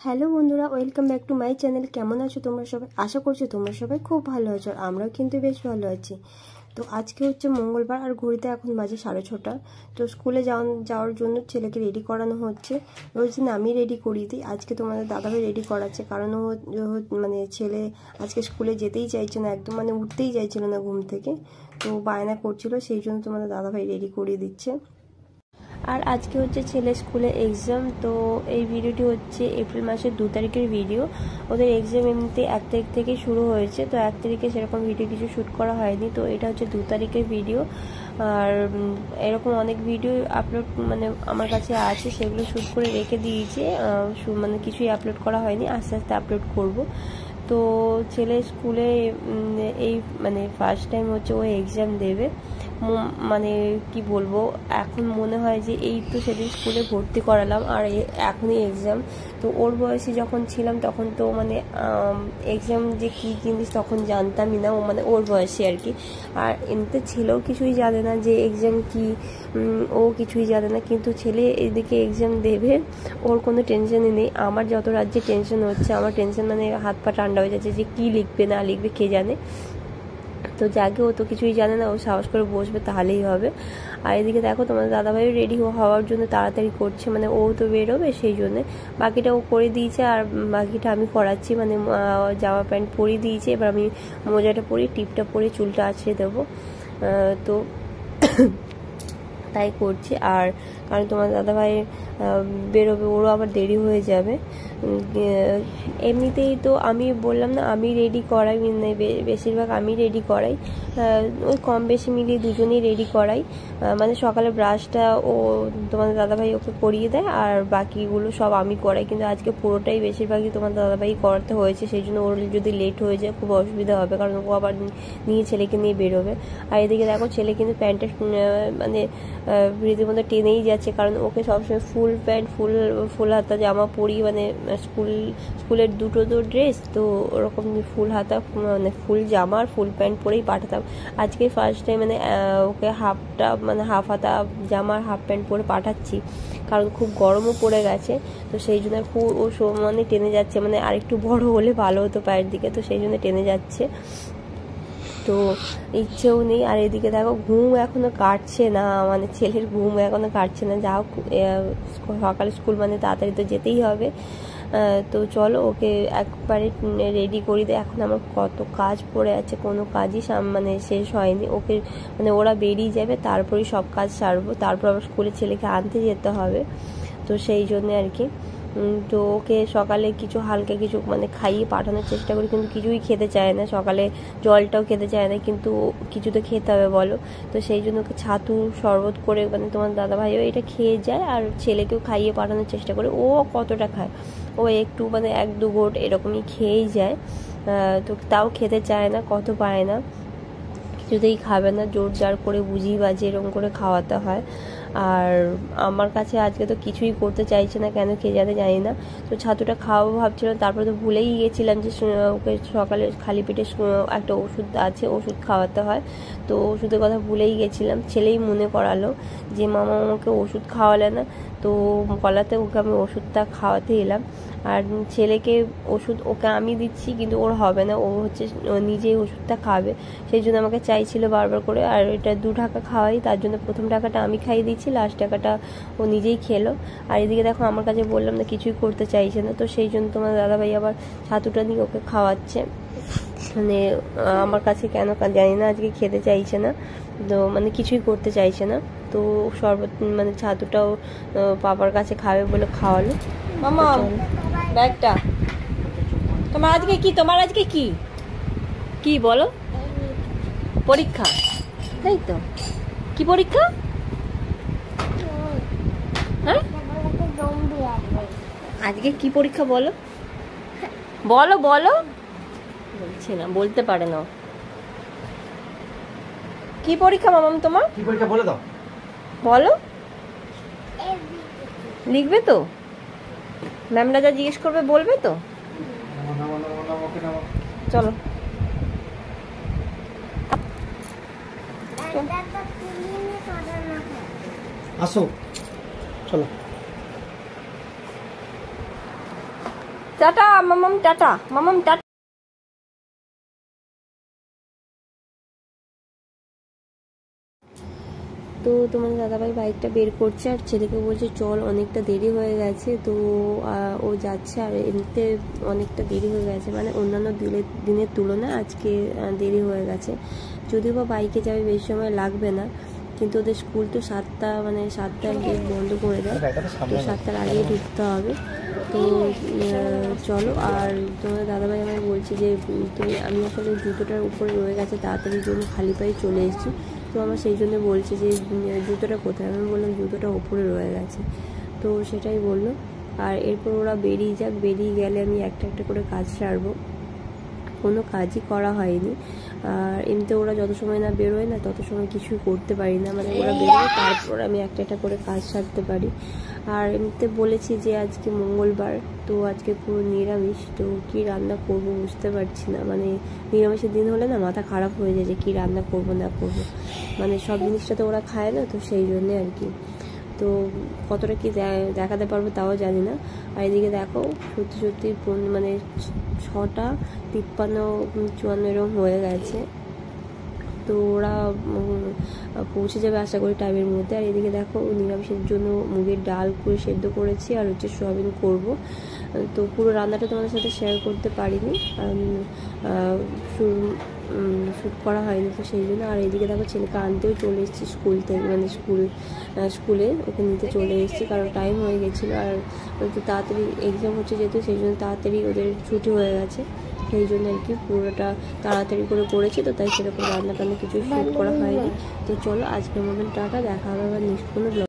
Hello বন্ধুরা, welcome back to my channel. কেমন আছো তোমরা সবাই? আশা করছি তোমরা সবাই খুব ভালো আছো, আর আমরাও কিন্তু বেশ ভালো আছি। তো আজকে হচ্ছে মঙ্গলবার, আর ঘড়িতে এখন বাজে 6:30। তো স্কুলে যাওয়ার জন্য ছেলেকে রেডি করানো হচ্ছে। রোজ দিন আমি রেডি করিয়ে দিই, আজকে তোমাদের দাদাভাই রেডি করাচ্ছে, কারণ ও মানে ছেলে আজকে স্কুলে যেতেই চাইছে না, একদম মানে উঠতেই চাইছিল না ঘুম থেকে। তো বায়না করছিল, সেই জন্য তোমাদের দাদাভাই রেডি করিয়ে দিচ্ছে। আর আজকে হচ্ছে ছেলে স্কুলে এক্সাম। তো এই ভিডিওটি হচ্ছে এপ্রিল মাসের 2 তারিখের ভিডিও। ওদের এক্সাম এমনিতে 1 তারিখ থেকে শুরু হয়েছে, তো 1 তারিখে সেরকম ভিডিও কিছু শ্যুট করা হয়নি। তো এটা হচ্ছে 2 তারিখের ভিডিও। আর এরকম অনেক ভিডিও আপলোড মানে আমার কাছে আছে, সেগুলো শ্যুট করে রেখে দিয়েছি, মানে কিছুই আপলোড করা হয়নি, আস্তে আস্তে আপলোড করব। তো ছেলে স্কুলে এই মানে ফার্স্ট টাইম হচ্ছে ও এক্সাম দেবে। মানে কি বলবো, এখন মনে হয় যে এই তো সেদিন স্কুলে ভর্তি করালাম আর এখনই এক্সাম। তো ওর বয়সে যখন ছিলাম তখন তো মানে এক্সাম যে কী জিনিস তখন জানতামই না, ও মানে ওর বয়সে আর কি। আর এমনিতে ছেলেও কিছুই জানে না যে এক্সাম কি, ও কিছুই জানে না, কিন্তু ছেলে এদিকে এক্সাম দেবে, ওর কোনো টেনশনই নেই। আমার যত রাজ্যে টেনশন হচ্ছে, আমার টেনশন মানে হাত পা ঠান্ডা হয়ে যাচ্ছে যে কী লিখবে না লিখবে কে জানে। তো যাকে, ও তো কিছুই জানে না, ও সাহস করে বসবে তাহলেই হবে। আর এদিকে দেখো তোমাদের দাদাভাইও রেডি হওয়ার জন্য তাড়াতাড়ি করছে, মানে ও তো বেরোবে সেই জন্যে। বাকিটা ও করে দিয়েছে আর বাকিটা আমি করাচ্ছি, মানে জামা প্যান্ট পরিয়ে দিয়েছে, এবার আমি মোজাটা পরিয়ে টিপটা পরিয়ে চুলটা আছড়ে দেবো। তো তাই করছি। আর কারণ তোমার দাদাভাই বেরোবে, ওরও আবার দেরি হয়ে যাবে। এমনিতেই তো আমি বললাম না, আমি রেডি করাই, মানে বেশিরভাগ আমি রেডি করাই, ওই কম বেশি মিলিয়ে দুজনেই রেডি করাই। মানে সকালে ব্রাশটা ও তোমাদের দাদাভাই ওকে করিয়ে দেয়, আর বাকিগুলো সব আমি করাই, কিন্তু আজকে পুরোটাই বেশিরভাগই তোমার দাদাভাই করাতে হয়েছে, সেই জন্য ওর যদি লেট হয়ে যায় খুব অসুবিধা হবে, কারণ ও আবার নিয়ে ছেলেকে নিয়ে বেরোবে। আর এদিকে দেখো ছেলে কিন্তু প্যান্টের মানে রীতিমতো টেনেই যাচ্ছে, কারণ ওকে সবসময় ফুল প্যান্ট ফুল হাতা জামা পরি, মানে স্কুলের দুটো তো ড্রেস, তো ওরকম ফুল হাতা মানে ফুল জামা আর ফুল প্যান্ট পরেই পাঠাতাম। আজকে ফার্স্ট টাইম মানে ওকে হাফ হাতা জামা আর হাফ প্যান্ট পরে পাঠাচ্ছি, কারণ খুব গরমও পড়ে গেছে। তো সেই জন্য খুব ও মানে টেনে যাচ্ছে, মানে আরেকটু বড় হলে ভালো হতো পায়ের দিকে, তো সেই জন্য টেনে যাচ্ছে, তো ইচ্ছেও নেই। আর এদিকে দেখো ঘুম এখনো কাটছে না, মানে ছেলের ঘুম এখনো কাটছে না। যা হোক সকালে স্কুল মানে তাড়াতাড়ি তো যেতেই হবে। তো চলো ওকে একবারে রেডি করি দেয়। এখন আমার কত কাজ পড়ে আছে, কোনো কাজই মানে শেষ হয়নি। ওকে মানে ওরা বেরিয়ে যাবে, তারপরেই সব কাজ সারবো, তারপর আবার স্কুলে ছেলেকে আনতে যেতে হবে। তো সেই জন্যে আর কি। তো ওকে সকালে কিছু হালকা কিছু মানে খাইয়ে পাঠানোর চেষ্টা করি, কিন্তু কিছুই খেতে চায় না, সকালে জলটাও খেতে চায় না, কিন্তু কিছু তো খেতে হবে বলো। তো সেই জন্য ওকে ছাতু শরবত করে, মানে তোমার দাদাভাইও এটা খেয়ে যায়, আর ছেলেকেও খাইয়ে পাঠানোর চেষ্টা করে। ও কতটা খায়, ও একটু মানে 1-2 ঘোট এরকমই খেয়েই যায়। তো তাও খেতে চায় না, কত পায় না, কিছুতেই খাবে না, জোর জার করে বুঝিয়ে বাজিয়ে এরকম করে খাওয়াতে হয়। আর আমার কাছে আজকে তো কিছুই করতে চাইছে না, কেন কে জানি না। তো ছাতুটা খাওয়াবো ভাবছিলাম, তারপরে তো ভুলেই গেছিলাম যে ওকে সকালে খালি পেটে একটা ওষুধ আছে, ওষুধ খাওয়াতে হয়। তো ওষুধের কথা ভুলেই গেছিলাম, ছেলেই মনে করালো যে মামা আমাকে ওষুধ খাওয়ালে না। তো গলাতে ওকে আমি ওষুধটা খাওয়াতে এলাম। আর ছেলেকে ওষুধ ওকে আমি দিচ্ছি, কিন্তু ওর হবে না, ও হচ্ছে নিজেই ওষুধটা খাবে, সেই জন্য আমাকে চাইছিল বারবার করে। আর এটা 2 টাকা খাওয়াই, তার জন্য প্রথম টাকাটা আমি খাইয়ে দিচ্ছি, লাস্ট টাকাটা ও নিজেই খেলো। আর এদিকে দেখো আমার কাছে বললাম না, কিছুই করতে চাইছে না, তো সেই জন্য তোমার দাদাভাই আবার ছাতুটা নিয়ে ওকে খাওয়াচ্ছে। মানে আমার কাছে কেন জানি না আজকে খেতে চাইছে না, তো মানে কিছুই করতে চাইছে না। তো শরবত মানে ছাতুটাও পাপার কাছে খাবে বলে খাওয়ালো। মামা ব্যাগটা তোমার আজকে কি, তোমার আজকে কি কি বলো? পরীক্ষা, তাই তো? কি পরীক্ষা? হ্যাঁ আজকে কি পরীক্ষা বলো, বলো বলো। বলছে না, বলতে পারে না। কি পরীক্ষা মামাম তোমার? কি পরীক্ষা বলে দাও, বলো। লিখবে তো? ম্যামরা যা জিজ্ঞেস করবে বলবে তো? চলো আসো চলো। টাটা মামাম, টাটা মামাম, টাটা। তো তোমার দাদাভাই বাইকটা বের করছে আর ছেলেকে বলছে চল, অনেকটা দেরি হয়ে গেছে। তো ও যাচ্ছে। আর এমনিতে অনেকটা দেরি হয়ে গেছে, মানে অন্যান্য দিনের তুলনায় আজকে দেরি হয়ে গেছে। যদিও বা বাইকে যাবে বেশি সময় লাগবে না, কিন্তু ওদের স্কুল তো 7টা, মানে 7টায় গেট বন্ধ করে দেয়, তো 7টার আগেই ঢুকতে হবে। তো চলো। আর তোমাদের দাদাভাই আমায় বলছে যে আমি আসলে জুতোটার উপরে রয়ে গেছে, তাড়াতাড়ির জন্য খালি পায়ে চলে এসেছি। তো আমার সেই জন্য বলছে যে জুতোটা কোথায়। আমি বললাম জুতোটা ওপরে রয়ে গেছে। তো সেটাই বললো। আর এরপর ওরা বেরিয়ে যাক, বেরিয়ে গেলে আমি একটা একটা করে কাজ সারবো। কোনো কাজই করা হয়নি। আর এমনিতে ওরা যত সময় না বেরোয় না, তত সময় কিছুই করতে পারি না, মানে ওরা বেরোয় তারপর আমি একটা একটা করে কাজ সারতে পারি। আর এমনিতে বলেছি যে আজকে মঙ্গলবার, তো আজকে পুরো নিরামিষ। তো কী রান্না করব বুঝতে পারছি না, মানে নিরামিষের দিন হলে না মাথা খারাপ হয়ে যায় যে কী রান্না করব না করব, মানে সব জিনিসটা তো ওরা খায় না, তো সেই জন্যে আর কি। তো কতটা কি দেখাতে পারবো তাও জানি না। আর এদিকে দেখো সত্যি সত্যি মানে 6:53, 54 এরকম হয়ে গেছে। তো ওরা পৌঁছে যাবে আশা করি টাইমের মধ্যে। আর এদিকে দেখো নিরামিষের জন্য মুগের ডাল করে সেদ্ধ করেছি, আর হচ্ছে সোয়াবিন করব। তো পুরো রান্নাটা তোমাদের সাথে শেয়ার করতে পারিনি, শ্যুট করা হয়নি, তো সেই জন্য। আর এদিকে দেখো ছেলেকে আনতেও চলে এসেছি স্কুল থেকে, মানে স্কুলে ওকে নিতে চলে এসেছি, কারণ টাইম হয়ে গেছিলো। আর তো তাড়াতাড়ি এক্সাম হচ্ছে যেহেতু, সেই জন্য তাড়াতাড়ি ওদের ছুটি হয়ে গেছে, সেই জন্য আর কি পুরোটা তাড়াতাড়ি করে করেছি। তো তাই সেরকম রান্না টান্না কিছু শ্যুট করা হয়নি। তো চলো আজকের মতন টাটা, দেখা হবে আবার নেক্সট কোনো ব্লগ।